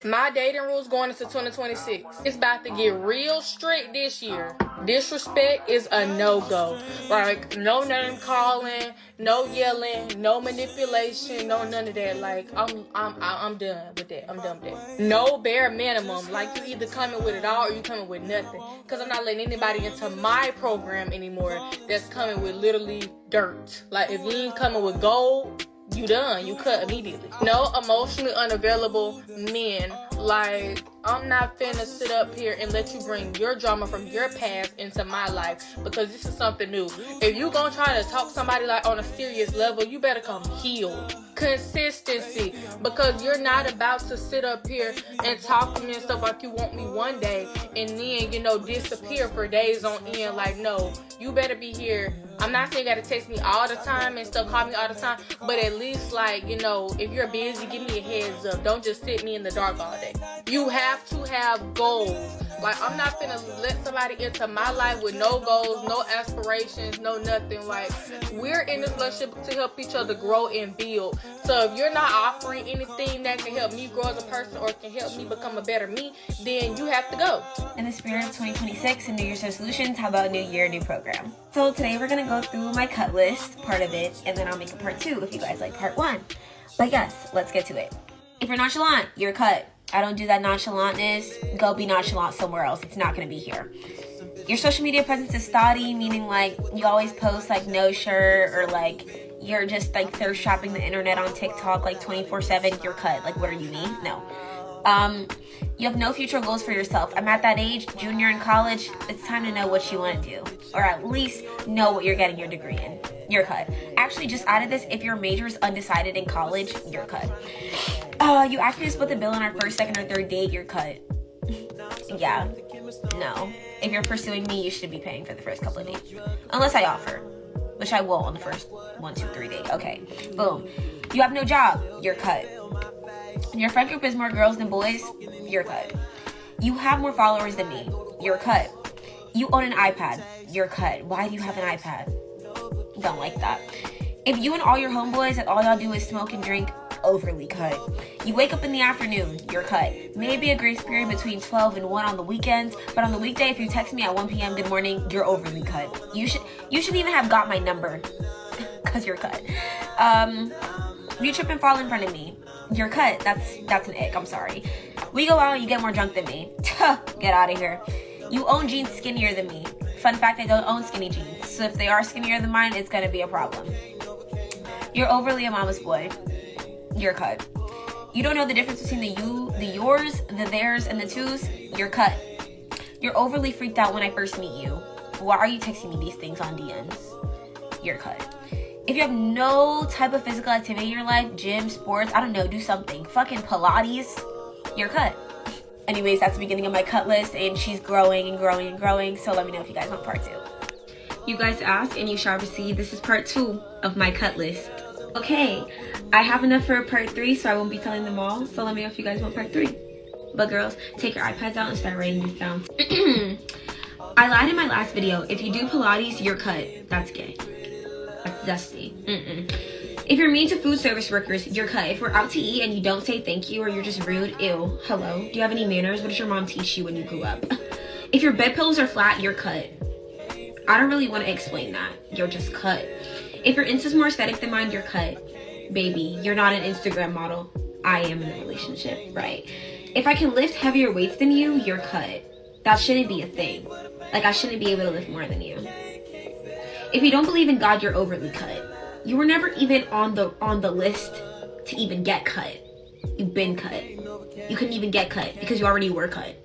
My dating rules going into 2026. It's about to get real strict this year. Disrespect is a no-go. Like, no name calling, no yelling, no manipulation, no none of that. Like, I'm done with that. I'm done with that. No bare minimum. Like, you either coming with it all or you coming with nothing. Because I'm not letting anybody into my program anymore that's coming with literally dirt. Like, if you ain't coming with gold, you done. You cut immediately. No emotionally unavailable men. Like, I'm not finna sit up here and let you bring your drama from your past into my life, because this is something new. If you gonna try to talk somebody like on a serious level, you better come healed. Consistency, because you're not about to sit up here and talk to me and stuff like you want me one day and then, you know, disappear for days on end. Like, no, you better be here. I'm not saying you gotta text me all the time and stuff, call me all the time, but at least, like, you know, if you're busy, give me a heads up. Don't just sit me in the dark all day. You have to have goals. Like, I'm not finna let somebody into my life with no goals, no aspirations, no nothing. Like, we're in this relationship to help each other grow and build. So if you're not offering anything that can help me grow as a person or can help me become a better me, then you have to go. In the spirit of 2026 and New Year's resolutions, how about New Year, new program? So today we're gonna go through my cut list, part of it, and then I'll make a part 2 if you guys like part 1. But yes, let's get to it. If you're nonchalant, you're cut. I don't do that nonchalantness. Go be nonchalant somewhere else. It's not gonna be here. Your social media presence is stoddy, meaning like you always post like no shirt, or like you're just like thirst shopping the internet on TikTok like 24/7. You're cut. Like, what are you, me? No. You have no future goals for yourself. I'm at that age, junior in college. It's time to know what you want to do, or at least know what you're getting your degree in. You're cut. Actually, just added this: if your major is undecided in college, you're cut. You asked me to split the bill on our first, second, or third date. You're cut. Yeah. No. If you're pursuing me, you should be paying for the first couple of dates, unless I offer, which I will on the first 1, 2, 3 date. Okay. Boom. You have no job. You're cut. Your friend group is more girls than boys. You're cut. You have more followers than me. You're cut. You own an iPad. You're cut. Why do you have an iPad? Don't like that. If you and all your homeboys and all y'all do is smoke and drink, overly cut. You wake up in the afternoon, you're cut. Maybe a grace period between 12 and 1 on the weekends, but on the weekday, if you text me at 1 p.m. good morning, you're overly cut. You shouldn't even have got my number, because you're cut. You trip and fall in front of me. You're cut. That's an ick. I'm sorry. We go out and you get more drunk than me. Get out of here. You own jeans skinnier than me. Fun fact, I don't own skinny jeans. So if they are skinnier than mine, it's gonna be a problem. You're overly a mama's boy. You're cut. You don't know the difference between the you, the yours, the theirs, and the twos. You're cut. You're overly freaked out when I first meet you. Why are you texting me these things on DMs? You're cut. If you have no type of physical activity in your life, gym, sports, I don't know, do something. Fucking Pilates, you're cut. Anyways, that's the beginning of my cut list, and she's growing and growing and growing, so let me know if you guys want part 2. You guys ask and you shall receive. This is part 2 of my cut list. Okay, I have enough for part 3, so I won't be telling them all, so let me know if you guys want part 3. But girls, take your iPads out and start writing these down. I lied in my last video. If you do Pilates, you're cut. That's gay. That's dusty. If you're mean to food service workers, you're cut. If we're out to eat and you don't say thank you or you're just rude, ew, hello. Do you have any manners? What did your mom teach you when you grew up? If your bed pillows are flat, you're cut. I don't really want to explain that. You're just cut. If your Insta's more aesthetic than mine, you're cut. Baby, you're not an Instagram model. I am in a relationship, right? If I can lift heavier weights than you, you're cut. That shouldn't be a thing. Like, I shouldn't be able to lift more than you. If you don't believe in God, you're overly cut. You were never even on the list to even get cut. You've been cut. You couldn't even get cut because you already were cut.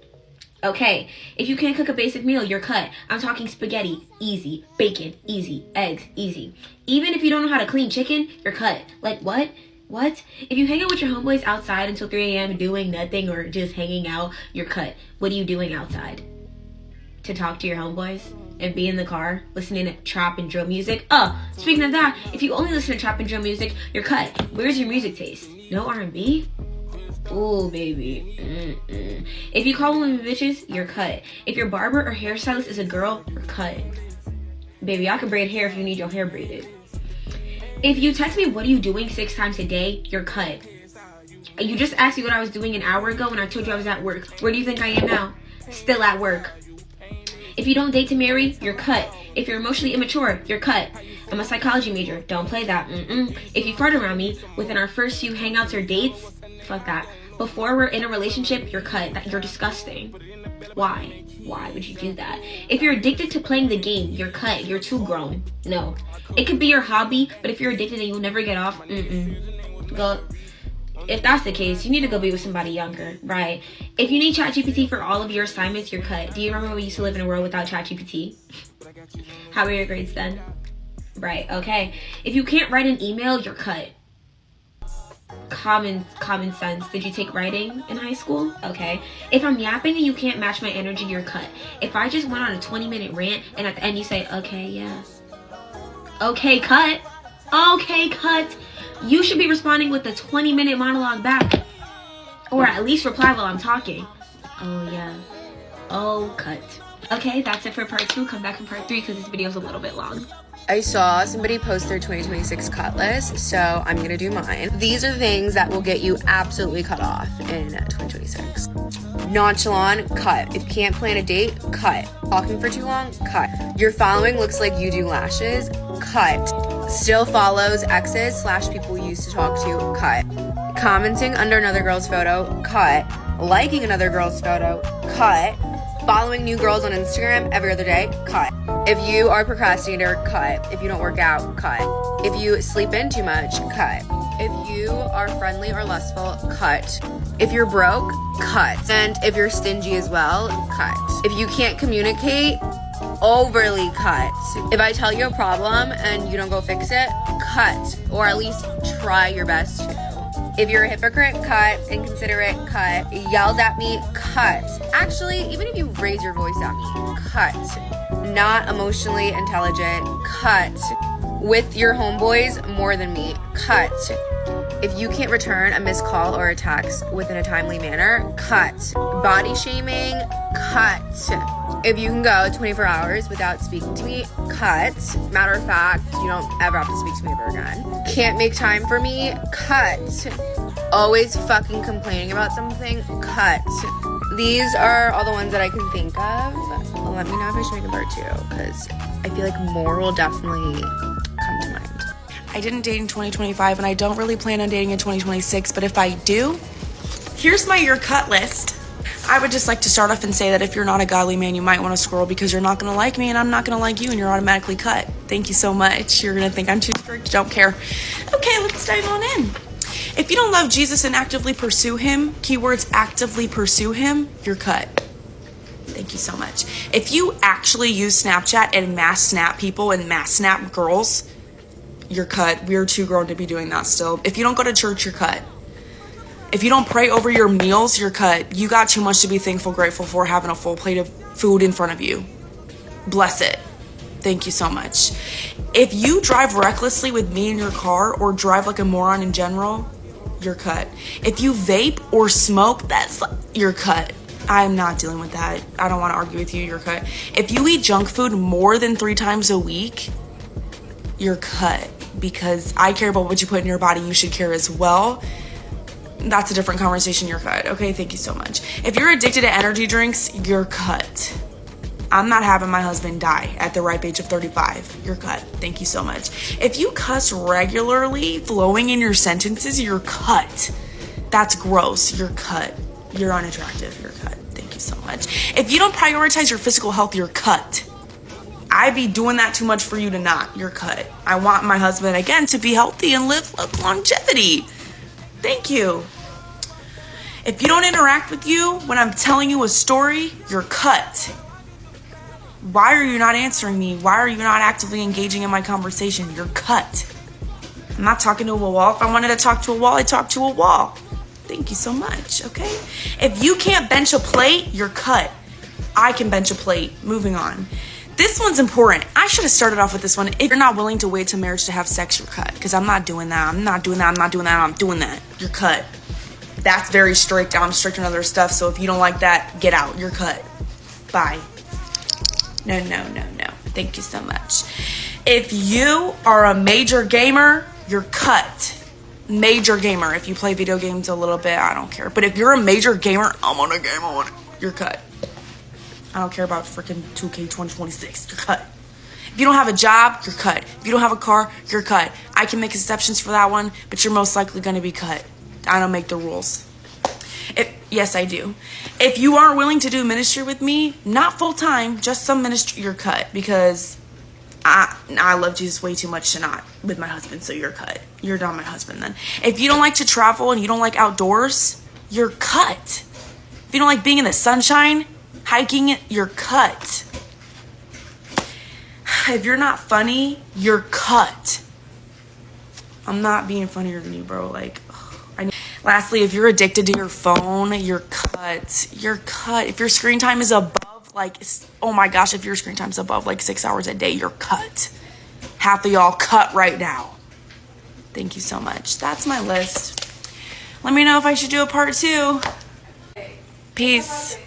Okay, if you can't cook a basic meal, you're cut. I'm talking spaghetti, easy. Bacon, easy. Eggs, easy. Even if you don't know how to clean chicken, you're cut. Like, what? What? If you hang out with your homeboys outside until 3 a.m. doing nothing or just hanging out, you're cut. What are you doing outside? To talk to your homeboys? And be in the car listening to trap and drill music? Speaking of that, if you only listen to trap and drill music, you're cut. Where's your music taste? No R&B? Ooh, baby. If you call women bitches, you're cut. If your barber or hairstylist is a girl, you're cut. Baby, I can braid hair if you need your hair braided. If you text me, what are you doing 6 times a day, you're cut. You just asked me what I was doing an hour ago when I told you I was at work. Where do you think I am now? Still at work. If you don't date to marry, you're cut. If you're emotionally immature, you're cut. I'm a psychology major. Don't play that. If you fart around me within our first few hangouts or dates, fuck that. Before we're in a relationship, you're cut. You're disgusting. Why? Why would you do that? If you're addicted to playing the game, you're cut. You're too grown. No. It could be your hobby, but if you're addicted and you'll never get off, go. If that's the case, you need to go be with somebody younger, right? If you need ChatGPT for all of your assignments, you're cut. Do you remember we used to live in a world without ChatGPT? How were your grades then? Right, okay. If you can't write an email, you're cut. Common sense. Did you take writing in high school? Okay. If I'm yapping and you can't match my energy, you're cut. If I just went on a 20-minute rant and at the end you say, okay, yeah. Okay, cut. Okay, cut. You should be responding with a 20-minute monologue back. Or at least reply while I'm talking. Oh, yeah. Oh, cut. Okay, that's it for part 2. Come back in part 3 because this video is a little bit long. I saw somebody post their 2026 cut list, so I'm gonna do mine. These are the things that will get you absolutely cut off in 2026. Nonchalant, cut. If you can't plan a date, cut. Talking for too long, cut. Your following looks like you do lashes, cut. Still follows exes / people you used to talk to, cut. Commenting under another girl's photo, cut. Liking another girl's photo, cut. Following new girls on Instagram every other day, cut. If you are a procrastinator, cut. If you don't work out, cut. If you sleep in too much, cut. If you are friendly or lustful, cut. If you're broke, cut. And if you're stingy as well, cut. If you can't communicate, overly cut. If I tell you a problem and you don't go fix it, cut. Or at least try your best to. If you're a hypocrite, cut. Inconsiderate, cut. Yells at me, cut. Actually, even if you raise your voice at me, cut. Not emotionally intelligent, cut. With your homeboys more than me, cut. If you can't return a missed call or a text within a timely manner, cut. Body shaming, cut. If you can go 24 hours without speaking to me, cut. Matter of fact, you don't ever have to speak to me ever again. Can't make time for me, cut. Always fucking complaining about something, cut. These are all the ones that I can think of. Let me know if I should make a part 2, because I feel like more will definitely come to mind. I didn't date in 2025, and I don't really plan on dating in 2026, but if I do, here's my your cut list. I would just like to start off and say that if you're not a godly man, you might want to scroll because you're not going to like me and I'm not going to like you and you're automatically cut. Thank you so much. You're going to think I'm too strict. Don't care. Okay, let's dive on in. If you don't love Jesus and actively pursue him, keywords actively pursue him, you're cut. Thank you so much. If you actually use Snapchat and mass snap people and mass snap girls, you're cut. We're too grown to be doing that still. If you don't go to church, you're cut. If you don't pray over your meals, you're cut. You got too much to be thankful, grateful for having a full plate of food in front of you. Bless it. Thank you so much. If you drive recklessly with me in your car or drive like a moron in general, you're cut. If you vape or smoke, you're cut. I'm not dealing with that. I don't want to argue with you. You're cut. If you eat junk food more than 3 times a week, you're cut. Because I care about what you put in your body. You should care as well. That's a different conversation. You're cut. Okay, thank you so much. If you're addicted to energy drinks, you're cut. I'm not having my husband die at the ripe age of 35. You're cut. Thank you so much. If you cuss regularly, flowing in your sentences, you're cut. That's gross. You're cut. You're unattractive. You're cut. Thank you so much. If you don't prioritize your physical health, you're cut. I be doing that too much for you to not. You're cut. I want my husband, again, to be healthy and live longevity. Thank you. If you don't interact with you when I'm telling you a story, you're cut. Why are you not answering me? Why are you not actively engaging in my conversation? You're cut. I'm not talking to a wall. If I wanted to talk to a wall, I'd talk to a wall. Thank you so much, okay? If you can't bench a plate, you're cut. I can bench a plate. Moving on. This one's important. I should have started off with this one. If you're not willing to wait to marriage to have sex, you're cut. Because I'm not doing that. I'm not doing that. I'm not doing that. I'm doing that. You're cut. That's very strict. I'm strict on other stuff. So if you don't like that, get out. You're cut. Bye. No. Thank you so much. If you are a major gamer, you're cut. major gamer. If you play video games a little bit, I don't care. But if you're a major gamer, I'm on a game on it. You're cut. I don't care about freaking 2K 2026. You're cut. If you don't have a job, you're cut. If you don't have a car, you're cut. I can make exceptions for that one, but you're most likely going to be cut. I don't make the rules. Yes, I do. If you aren't willing to do ministry with me, not full time, just some ministry, you're cut, because I love Jesus way too much to not with my husband, so you're cut. You're not my husband then. If you don't like to travel and you don't like outdoors, you're cut. If you don't like being in the sunshine, hiking, you're cut. If you're not funny, you're cut. I'm not being funnier than you, bro. Like, lastly, if you're addicted to your phone, you're cut. You're cut. If your screen time is above, like, oh my gosh, if your screen time is above like 6 hours a day, you're cut. Half of y'all cut right now. Thank you so much. That's my list. Let me know if I should do a part 2. Peace.